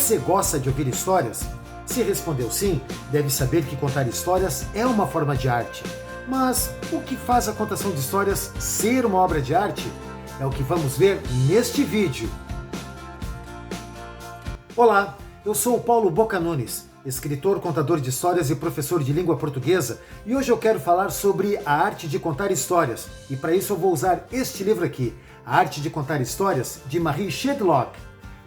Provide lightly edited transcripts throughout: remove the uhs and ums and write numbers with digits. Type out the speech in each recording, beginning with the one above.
Você gosta de ouvir histórias? Se respondeu sim, deve saber que contar histórias é uma forma de arte. Mas o que faz a contação de histórias ser uma obra de arte? É o que vamos ver neste vídeo. Olá, eu sou o Paulo Boca Nunes, escritor, contador de histórias e professor de língua portuguesa, e hoje eu quero falar sobre a arte de contar histórias. E para isso eu vou usar este livro aqui, A Arte de Contar Histórias, de Marie Shedlock.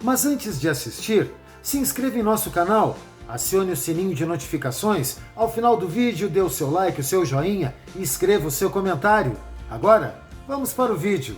Mas antes de assistir, se inscreva em nosso canal, acione o sininho de notificações, ao final do vídeo dê o seu like, o seu joinha e escreva o seu comentário. Agora, vamos para o vídeo.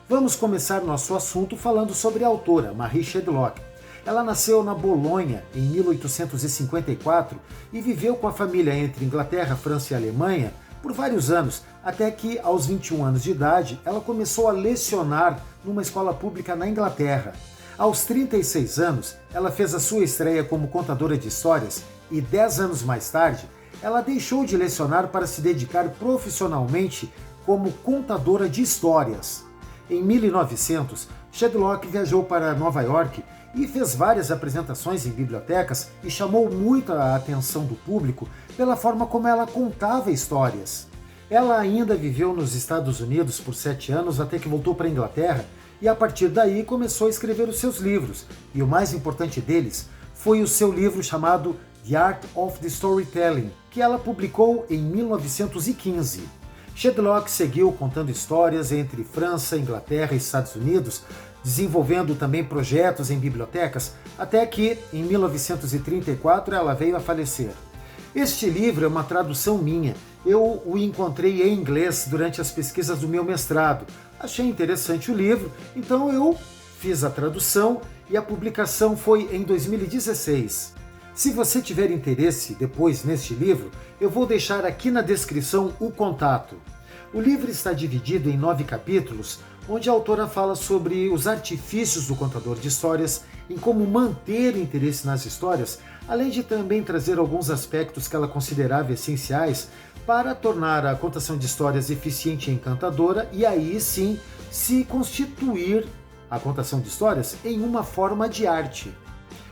Vamos começar nosso assunto falando sobre a autora, Marie Shedlock. Ela nasceu na Bolonha em 1854 e viveu com a família entre Inglaterra, França e Alemanha por vários anos, até que, aos 21 anos de idade, ela começou a lecionar numa escola pública na Inglaterra. Aos 36 anos, ela fez a sua estreia como contadora de histórias e 10 anos mais tarde, ela deixou de lecionar para se dedicar profissionalmente como contadora de histórias. Em 1900, Shedlock viajou para Nova York e fez várias apresentações em bibliotecas e chamou muito a atenção do público pela forma como ela contava histórias. Ela ainda viveu nos Estados Unidos por 7 anos até que voltou para a Inglaterra e a partir daí começou a escrever os seus livros, e o mais importante deles foi o seu livro chamado The Art of the Storytelling, que ela publicou em 1915. Shedlock seguiu contando histórias entre França, Inglaterra e Estados Unidos, desenvolvendo também projetos em bibliotecas, até que, em 1934, ela veio a falecer. Este livro é uma tradução minha. Eu o encontrei em inglês durante as pesquisas do meu mestrado. Achei interessante o livro, então eu fiz a tradução e a publicação foi em 2016. Se você tiver interesse depois neste livro, eu vou deixar aqui na descrição o contato. O livro está dividido em 9 capítulos, onde a autora fala sobre os artifícios do contador de histórias, em como manter o interesse nas histórias, além de também trazer alguns aspectos que ela considerava essenciais para tornar a contação de histórias eficiente e encantadora e aí sim se constituir a contação de histórias em uma forma de arte.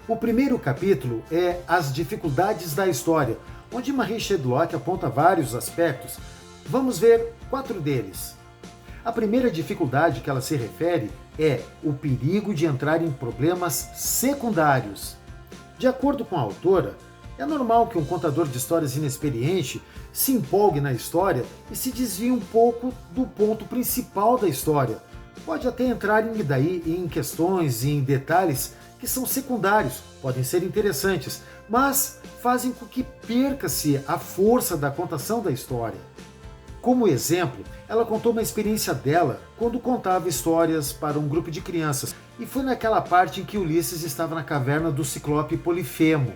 O primeiro capítulo é As Dificuldades da História, onde Marie Shedlock aponta vários aspectos. Vamos ver 4 deles. A primeira dificuldade que ela se refere é o perigo de entrar em problemas secundários. De acordo com a autora, é normal que um contador de histórias inexperiente se empolgue na história e se desvie um pouco do ponto principal da história. Pode até entrar em questões e em detalhes que são secundários, podem ser interessantes, mas fazem com que perca-se a força da contação da história. Como exemplo, ela contou uma experiência dela quando contava histórias para um grupo de crianças, e foi naquela parte em que Ulisses estava na caverna do ciclope Polifemo.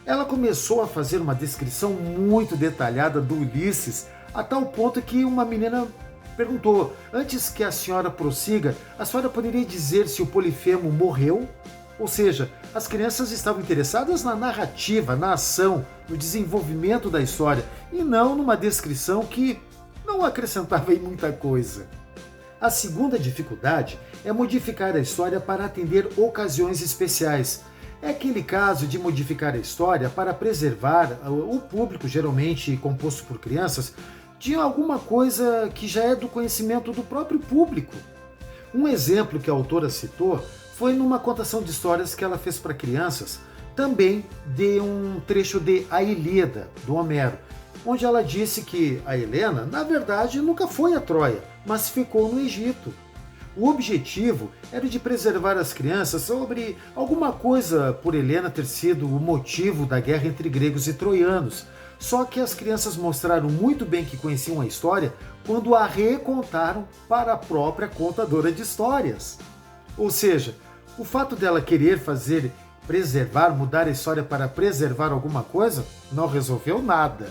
Ela começou a fazer uma descrição muito detalhada do Ulisses, a tal ponto que uma menina perguntou: antes que a senhora prossiga, a senhora poderia dizer se o Polifemo morreu? Ou seja, as crianças estavam interessadas na narrativa, na ação, no desenvolvimento da história, e não numa descrição que não acrescentava em muita coisa. A segunda dificuldade é modificar a história para atender ocasiões especiais. É aquele caso de modificar a história para preservar o público, geralmente composto por crianças, de alguma coisa que já é do conhecimento do próprio público. Um exemplo que a autora citou foi numa contação de histórias que ela fez para crianças, também de um trecho de A Ilíada, do Homero, onde ela disse que a Helena, na verdade, nunca foi a Troia, mas ficou no Egito. O objetivo era de preservar as crianças sobre alguma coisa por Helena ter sido o motivo da guerra entre gregos e troianos. Só que as crianças mostraram muito bem que conheciam a história quando a recontaram para a própria contadora de histórias. Ou seja, o fato dela querer mudar a história para preservar alguma coisa, não resolveu nada.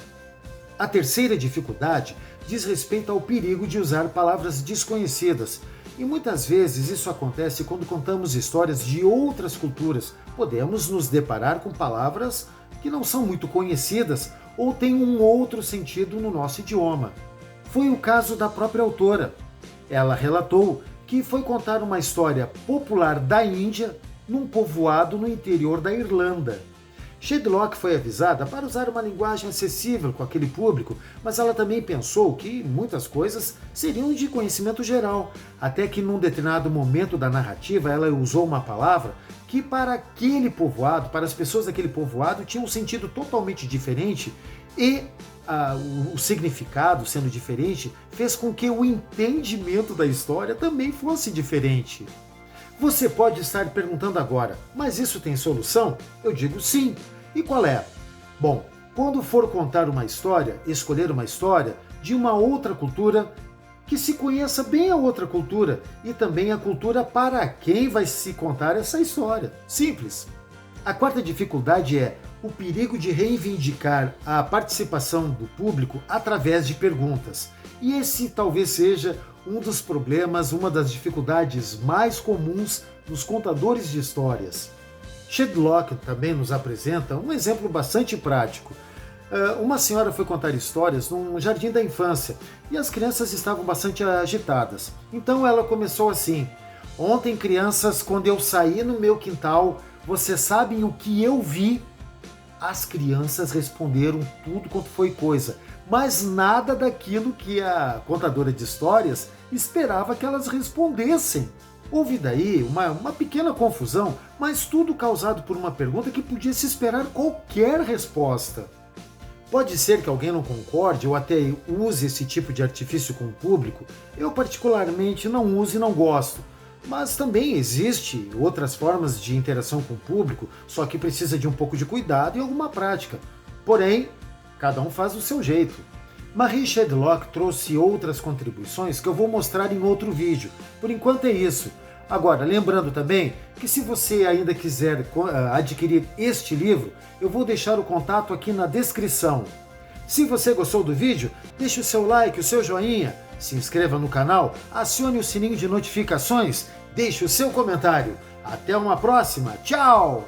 A terceira dificuldade diz respeito ao perigo de usar palavras desconhecidas. E muitas vezes isso acontece quando contamos histórias de outras culturas. Podemos nos deparar com palavras que não são muito conhecidas ou têm um outro sentido no nosso idioma. Foi o caso da própria autora. Ela relatou que foi contar uma história popular da Índia num povoado no interior da Irlanda. Shedlock foi avisada para usar uma linguagem acessível com aquele público, mas ela também pensou que muitas coisas seriam de conhecimento geral, até que num determinado momento da narrativa ela usou uma palavra que para aquele povoado, para as pessoas daquele povoado, tinha um sentido totalmente diferente e o significado sendo diferente fez com que o entendimento da história também fosse diferente. Você pode estar perguntando agora, mas isso tem solução? Eu digo sim. E qual é? Bom, quando for contar uma história, escolher uma história de uma outra cultura, que se conheça bem a outra cultura e também a cultura para quem vai se contar essa história. Simples. A quarta dificuldade é o perigo de reivindicar a participação do público através de perguntas. E esse talvez seja um dos problemas, uma das dificuldades mais comuns nos contadores de histórias. Shedlock também nos apresenta um exemplo bastante prático. Uma senhora foi contar histórias num jardim da infância e as crianças estavam bastante agitadas. Então ela começou assim: ontem, crianças, quando eu saí no meu quintal, vocês sabem o que eu vi? As crianças responderam tudo quanto foi coisa, mas nada daquilo que a contadora de histórias esperava que elas respondessem. Houve daí uma pequena confusão, mas tudo causado por uma pergunta que podia se esperar qualquer resposta. Pode ser que alguém não concorde ou até use esse tipo de artifício com o público. Eu particularmente não uso e não gosto. Mas também existe outras formas de interação com o público, só que precisa de um pouco de cuidado e alguma prática. Porém, cada um faz do seu jeito. Marie Shedlock trouxe outras contribuições que eu vou mostrar em outro vídeo. Por enquanto é isso. Agora, lembrando também que se você ainda quiser adquirir este livro, eu vou deixar o contato aqui na descrição. Se você gostou do vídeo, deixe o seu like, o seu joinha, se inscreva no canal, acione o sininho de notificações, deixe o seu comentário. Até uma próxima, tchau!